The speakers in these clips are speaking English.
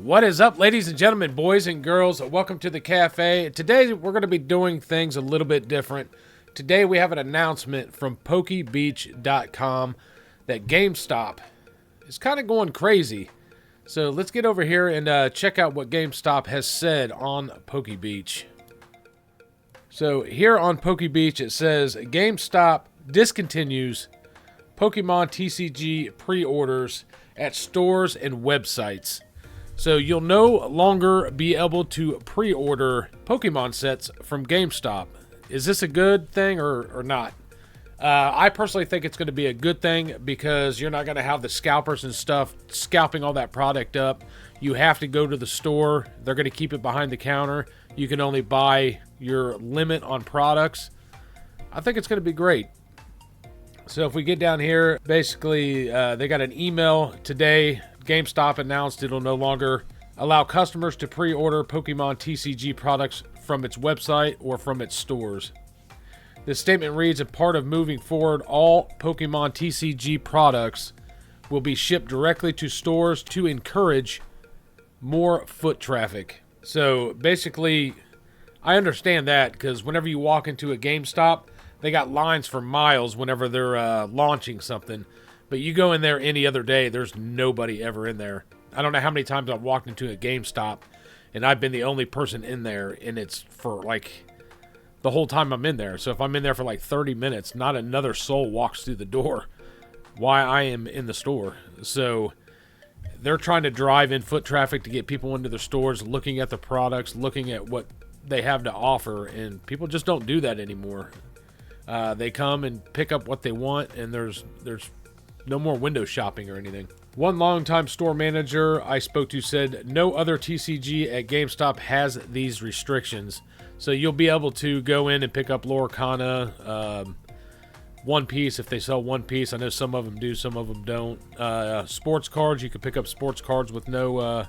What is up, ladies and gentlemen, boys and girls? Welcome to the cafe. Today, we're going to be doing things a little bit different. Today, we have an announcement from PokeBeach.com that Gamestop is kind of going crazy. So let's get over here and check out what Gamestop has said on PokeBeach. So here on PokeBeach, it says GameStop discontinues Pokemon TCG pre-orders at stores and websites. So you'll no longer be able to pre-order Pokemon sets from GameStop. Is this a good thing or not? I personally think it's going to be a good thing because you're not going to have the scalpers and stuff scalping all that product up. You have to go to the store. They're going to keep it behind the counter. You can only buy your limit on products. I think it's going to be great. So if we get down here, basically they got an email today. GameStop announced it'll no longer allow customers to pre-order Pokemon TCG products from its website or from its stores. This statement reads, as part of moving forward, all Pokemon TCG products will be shipped directly to stores to encourage more foot traffic. So basically, I understand that because whenever you walk into a GameStop, they got lines for miles whenever they're launching something. But you go in there any other day, there's nobody ever in there. I don't know how many times I've walked into a GameStop and I've been the only person in there, and it's for like the whole time I'm in there. So if I'm in there for like 30 minutes, not another soul walks through the door while I am in the store. So they're trying to drive in foot traffic to get people into their stores, looking at the products, looking at what they have to offer, and people just don't do that anymore. They come and pick up what they want, and there's no more window shopping or anything. One longtime store manager I spoke to said no other TCG at GameStop has these restrictions. So you'll be able to go in and pick up Lorcana, One Piece if they sell One Piece. I know some of them do, some of them don't. Sports cards, you can pick up sports cards with no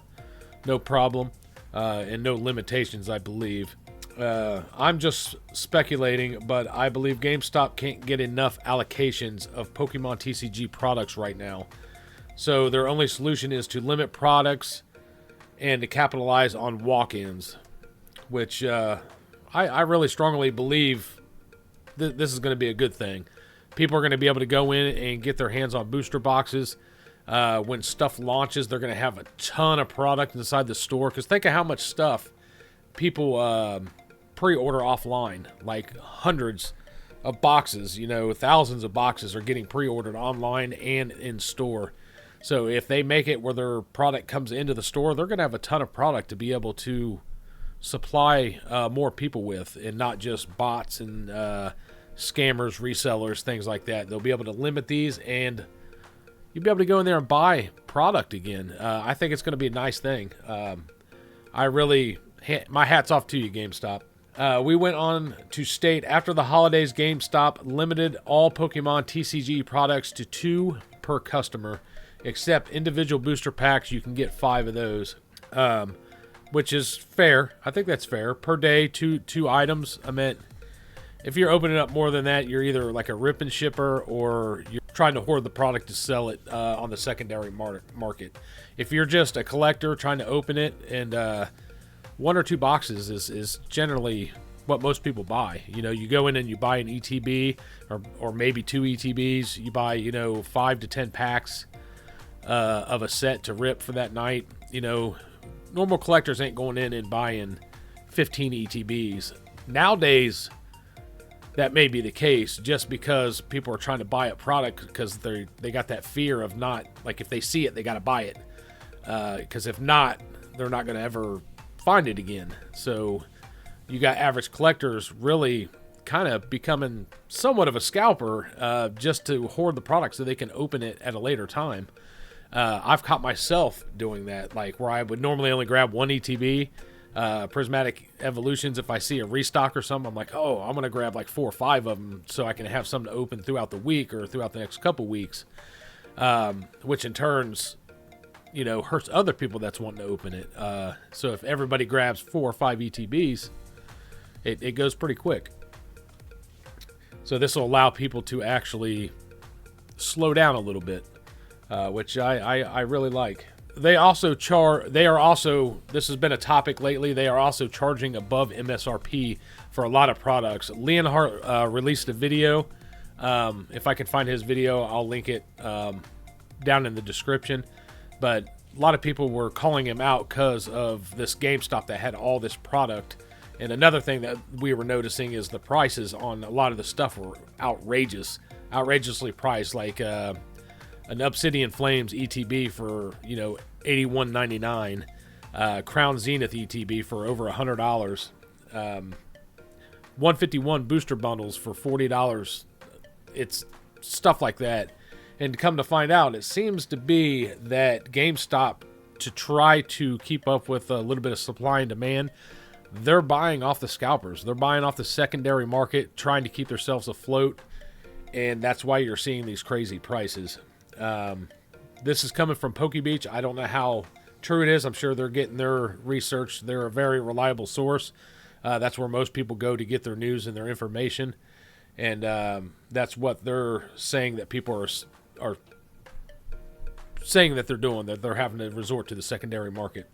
problem and no limitations, I believe. I'm just speculating, but I believe GameStop can't get enough allocations of Pokemon TCG products right now. So their only solution is to limit products and to capitalize on walk-ins, which I really strongly believe this is going to be a good thing. People are going to be able to go in and get their hands on booster boxes. When stuff launches, they're going to have a ton of product inside the store, because think of how much stuff people pre-order offline, like hundreds of boxes, thousands of boxes are getting pre-ordered online and in store. So if they make it where their product comes into the store, they're going to have a ton of product to be able to supply more people with, and not just bots and scammers, resellers, things like that. They'll be able to limit these, and you'll be able to go in there and buy product again. I think it's going to be a nice thing. My hat's off to you, GameStop. We went on to state, after the holidays, GameStop limited all Pokemon TCG products to 2 per customer, except individual booster packs. You can get 5 of those, which is fair. I think that's fair. Per day, two items. I meant, if you're opening up more than that, you're either like a rip and shipper, or you're trying to hoard the product to sell it on the secondary market. If you're just a collector trying to open it, and 1 or 2 boxes is generally what most people buy. You go in and you buy an ETB or maybe 2 ETBs. You buy 5 to 10 packs of a set to rip for that night. Normal collectors ain't going in and buying 15 ETBs. Nowadays, that may be the case, just because people are trying to buy a product because they got that fear of not, like, if they see it, they got to buy it. Because if not, they're not going to ever find it again. So you got average collectors really kind of becoming somewhat of a scalper just to hoard the product so they can open it at a later time. I've caught myself doing that, like where I would normally only grab 1 ETB, Prismatic Evolutions. If I see a restock or something, I'm like, oh, I'm going to grab like 4 or 5 of them so I can have some to open throughout the week or throughout the next couple weeks, which in turns hurts other people that's wanting to open it. So if everybody grabs 4 or 5 ETBs, it goes pretty quick. So this will allow people to actually slow down a little bit, which I really like. they also this has been a topic lately, they are also charging above MSRP for a lot of products. Leonhardt released a video. If I can find his video, I'll link it down in the description. But a lot of people were calling him out because of this GameStop that had all this product. And another thing that we were noticing is the prices on a lot of the stuff were outrageously priced. Like an Obsidian Flames ETB for $81.99, Crown Zenith ETB for over $100, 151 booster bundles for $40. It's stuff like that. And come to find out, it seems to be that GameStop, to try to keep up with a little bit of supply and demand, they're buying off the scalpers. They're buying off the secondary market, trying to keep themselves afloat. And that's why you're seeing these crazy prices. This is coming from PokeBeach. I don't know how true it is. I'm sure they're getting their research. They're a very reliable source. That's where most people go to get their news and their information. And that's what they're saying that people are saying that they're doing, that they're having to resort to the secondary market.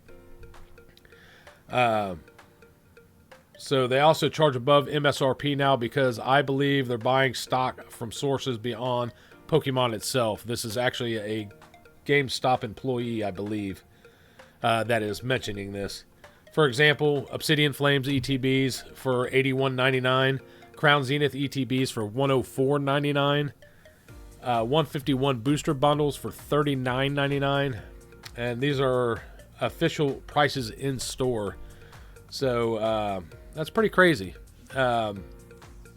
So they also charge above MSRP now because I believe they're buying stock from sources beyond Pokemon itself. This is actually a GameStop employee, I believe, that is mentioning this. For example, Obsidian Flames ETBs for $81.99, Crown Zenith ETBs for $104.99, 151 booster bundles for $39.99, and these are official prices in store. So that's pretty crazy.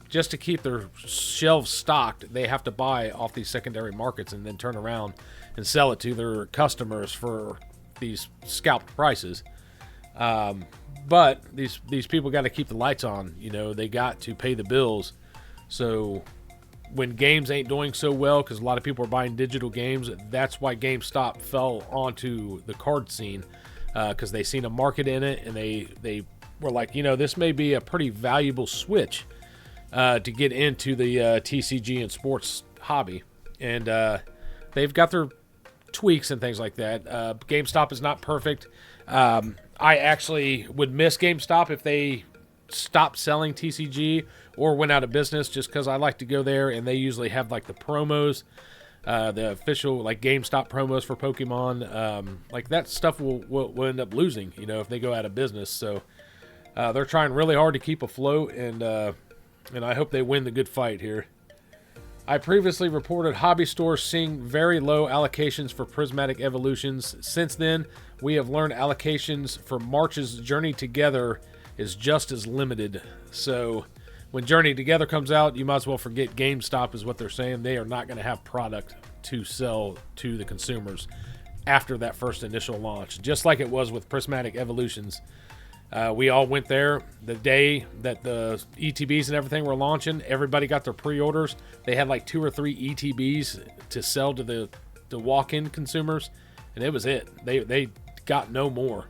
Just to keep their shelves stocked, they have to buy off these secondary markets and then turn around and sell it to their customers for these scalped prices. But these people got to keep the lights on. They got to pay the bills. So when games ain't doing so well, because a lot of people are buying digital games, that's why GameStop fell onto the card scene, because they seen a market in it, and they were like, this may be a pretty valuable switch to get into the TCG and sports hobby. And they've got their tweaks and things like that. GameStop is not perfect. I actually would miss GameStop if they stopped selling TCG or went out of business, just because I like to go there, and they usually have like the promos, the official like GameStop promos for Pokemon. Like that stuff will end up losing, if they go out of business. So they're trying really hard to keep afloat, and I hope they win the good fight here. I previously reported hobby stores seeing very low allocations for prismatic evolutions. Since then, we have learned allocations for March's Journey Together is just as limited. So when Journey Together comes out, you might as well forget GameStop, is what they're saying. They are not going to have product to sell to the consumers after that first initial launch, just like it was with prismatic evolutions. We all went there the day that the ETBs and everything were launching. Everybody got their pre-orders. They had like 2 or 3 ETBs to sell to the walk-in consumers, and it was it. They got no more.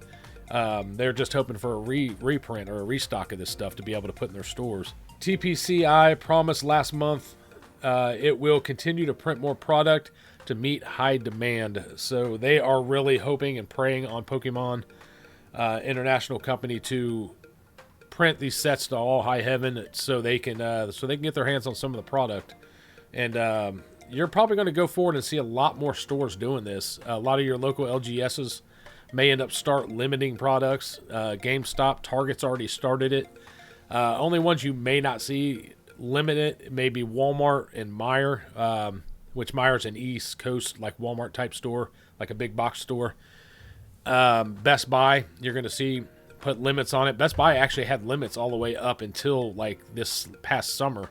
They're just hoping for a reprint or a restock of this stuff to be able to put in their stores. TPCI promised last month it will continue to print more product to meet high demand. So they are really hoping and praying on Pokemon International Company to print these sets to all high heaven, so they can get their hands on some of the product. And you're probably going to go forward and see a lot more stores doing this. A lot of your local LGSs may end up start limiting products. GameStop, Target's already started it. Only ones you may not see limit it may be Walmart and Meijer, which Meier's an East Coast like Walmart type store, like a big box store. Best Buy, you're going to see put limits on it. Best Buy actually had limits all the way up until like this past summer,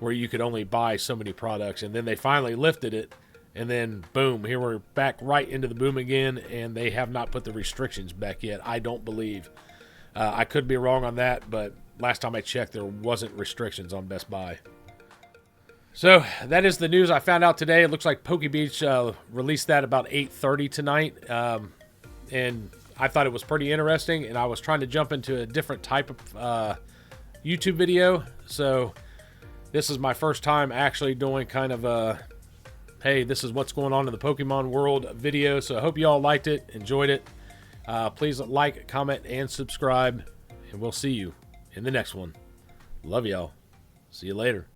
where you could only buy so many products, and then they finally lifted it, and then boom, here we're back right into the boom again, and they have not put the restrictions back yet, I don't believe. I could be wrong on that, but last time I checked, there wasn't restrictions on Best Buy. So that is the news I found out today. It looks like PokeBeach released that about 8:30 tonight. And I thought it was pretty interesting, and I was trying to jump into a different type of YouTube video. So this is my first time actually doing kind of a hey, this is what's going on in the Pokemon world video. So I hope you all liked it, enjoyed it. Please like, comment, and subscribe, and we'll see you in the next one. Love y'all. See you later.